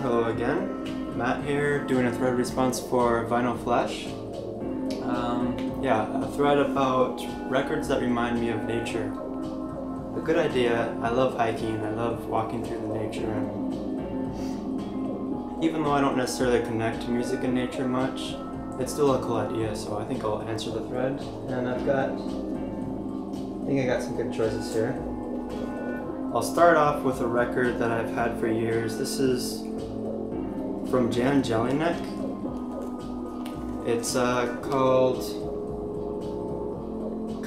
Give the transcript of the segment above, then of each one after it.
Hello again, Matt here, doing a thread response for VinylFlesh. Yeah, a thread about records that remind me of nature. A good idea. I love hiking, I love walking through the nature, and even though I don't necessarily connect to music and nature much, it's still a cool idea, so I think I'll answer the thread. And I think I got some good choices here. I'll start off with a record that I've had for years. This is from Jellineck. It's called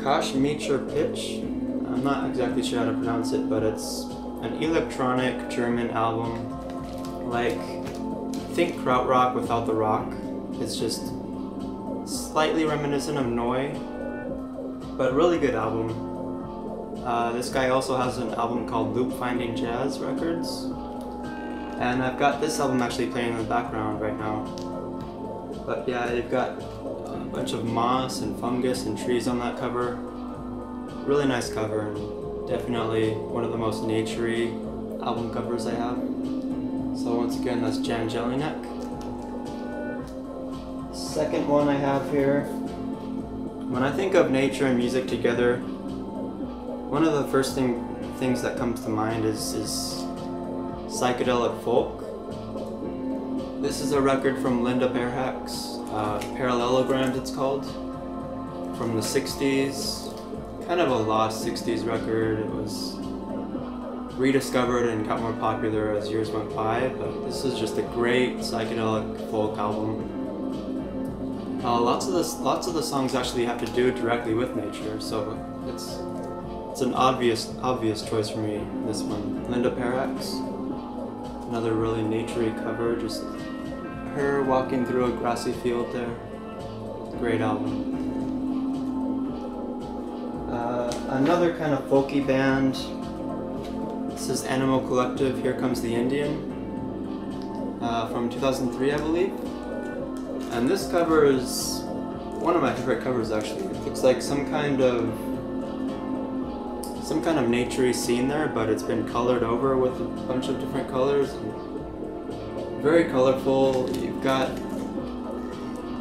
Kashmir Pitch. I'm not exactly sure how to pronounce it, but it's an electronic German album. Like, think krautrock without the rock. It's just slightly reminiscent of Noi, but really good album. This guy also has an album called Loop Finding Jazz Records, and I've got this album actually playing in the background right now. But yeah, they've got a bunch of moss and fungus and trees on that cover. Really nice cover, and definitely one of the most naturey album covers I have. So once again, that's Jellineck. Second one I have here. When I think of nature and music together, one of the first things that comes to mind is psychedelic folk. This is a record from Linda Berhack's Parallelograms, it's called, from the 60s. Kind of a lost 60s record. It was rediscovered and got more popular as years went by, but this is just a great psychedelic folk album. Lots of the songs actually have to do directly with nature, so it's an obvious choice for me, this one. Linda Berhack's, another really naturey cover, just her walking through a grassy field there. Great album. Another kind of folky band. This is Animal Collective, Here Comes the Indian, from 2003, I believe. And this cover is one of my favorite covers, actually. It looks like some kind of naturey scene there, but it's been colored over with a bunch of different colors. Very colorful. You've got,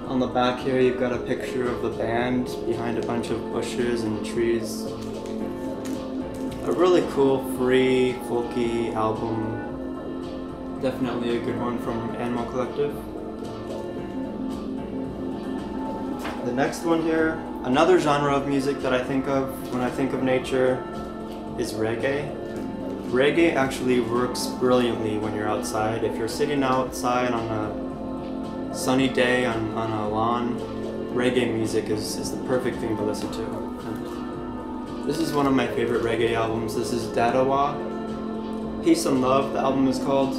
on the back here, you've got a picture of the band behind a bunch of bushes and trees. A really cool, free, folky album. Definitely a good one from Animal Collective. The next one here, another genre of music that I think of when I think of nature, is reggae. Reggae actually works brilliantly when you're outside. If you're sitting outside on a sunny day on a lawn, reggae music is the perfect thing to listen to. And this is one of my favorite reggae albums. This is Dadawa. Peace and Love, the album is called.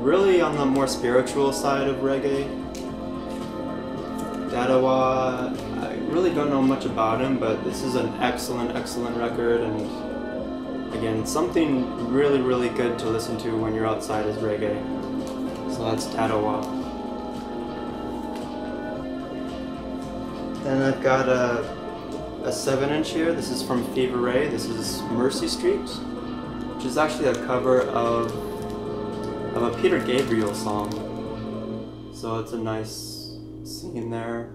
Really on the more spiritual side of reggae. Dadawa, I really don't know much about him, but this is an excellent record, and again, something really, really good to listen to when you're outside is reggae. So that's Dadawa. Then I've got a 7-inch here. This is from KeiVarae. This is Mercy Street, which is actually a cover of a Peter Gabriel song. So it's a nice scene there.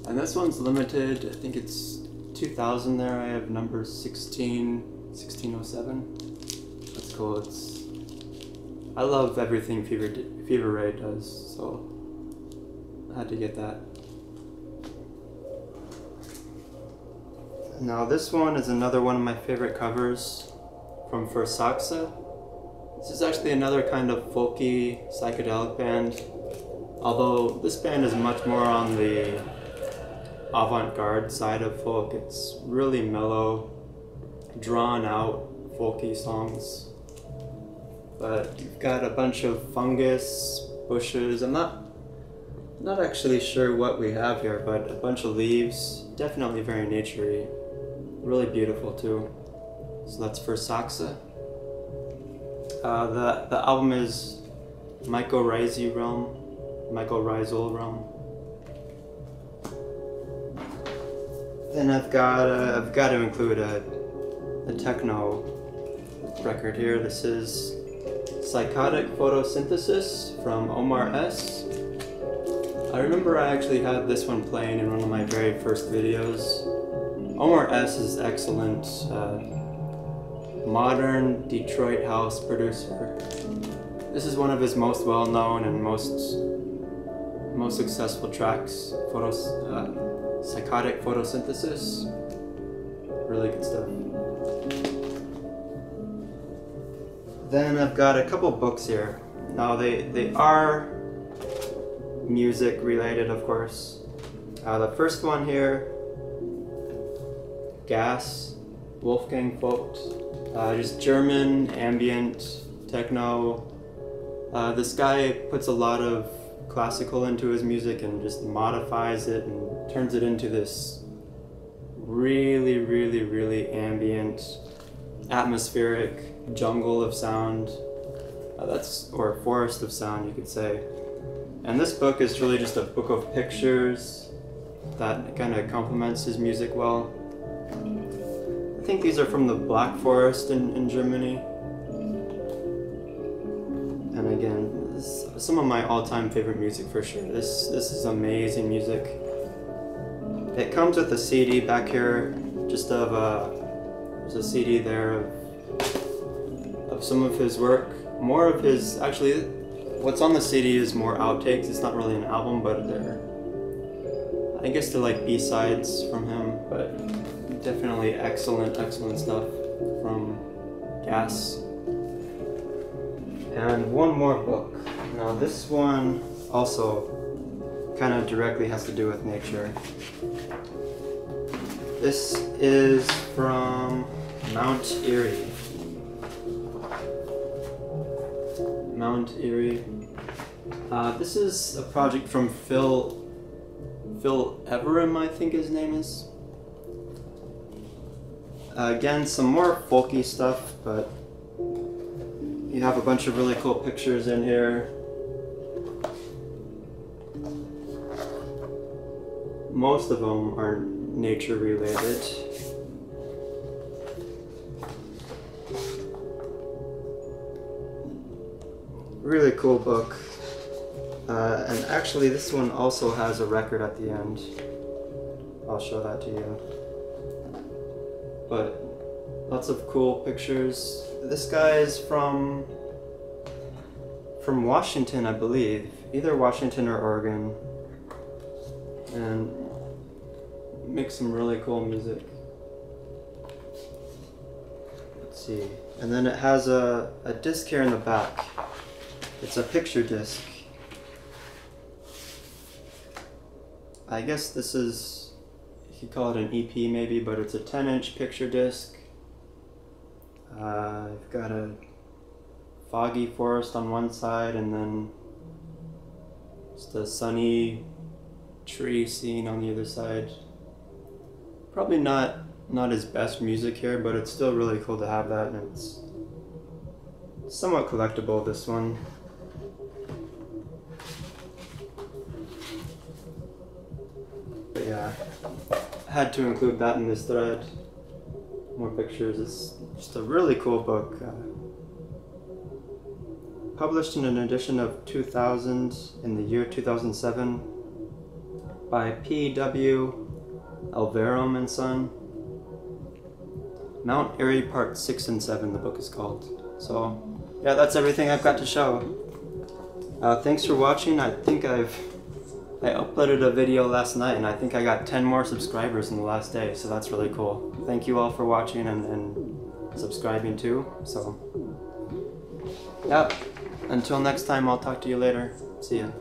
And this one's limited. I think it's 2000 there. I have number 1607. That's cool. I love everything KeiVarae does, so I had to get that. Now this one is another one of my favorite covers from Photosynthesis. This is actually another kind of folky psychedelic band, although this band is much more on the avant-garde side of folk. It's really mellow, drawn out folky songs. But you've got a bunch of fungus, bushes. I'm not actually sure what we have here, but a bunch of leaves. Definitely very naturey. Really beautiful too. So that's Photosynthesis. The album is Mycorrhizal Realm. Then I've got to include a techno record here. This is Psychotic Photosynthesis from Omar S. I remember I actually had this one playing in one of my very first videos. Omar S is excellent. Modern Detroit house producer. This is one of his most well-known and most successful tracks. Psychotic Photosynthesis. Really good stuff. Then I've got a couple books here. Now they are music related, of course. The first one here, Gas, Wolfgang Vogt. Just German, ambient, techno. This guy puts a lot of classical into his music and just modifies it and turns it into this really, really, really ambient, atmospheric jungle of sound. Or forest of sound, you could say. And this book is really just a book of pictures that kind of complements his music well. I think these are from the Black Forest in Germany. And again, this is some of my all-time favorite music for sure. This is amazing music. It comes with a CD back here, just of there's a CD there of some of his work. More of his, actually, what's on the CD is more outtakes. It's not really an album, but I guess they're like B-sides from him, but definitely excellent stuff from Gas. And one more book. Now this one also kind of directly has to do with nature. This is from Mount Erie. Mount Erie. This is a project from Phil Everham, I think his name is. Again, some more folky stuff, but you have a bunch of really cool pictures in here. Most of them are nature related. Really cool book. And actually this one also has a record at the end. I'll show that to you. But lots of cool pictures. This guy is from Washington, I believe. Either Washington or Oregon. And makes some really cool music. Let's see. And then it has a disc here in the back. It's a picture disc. I guess this is, you could call it an EP maybe, but it's a 10-inch picture disc. I've got a foggy forest on one side and then just a sunny tree scene on the other side. Probably not his best music here, but it's still really cool to have that, and it's somewhat collectible, this one. But yeah, I had to include that in this thread. More pictures. It's just a really cool book. Published in an edition of 2000 in the year 2007 by P.W. Elverum and Son. Mount Erie Part 6 and 7, the book is called. So, yeah, that's everything I've got to show. Thanks for watching. I think I uploaded a video last night and I think I got 10 more subscribers in the last day, so that's really cool. Thank you all for watching and subscribing too. So, yeah, until next time, I'll talk to you later. See ya.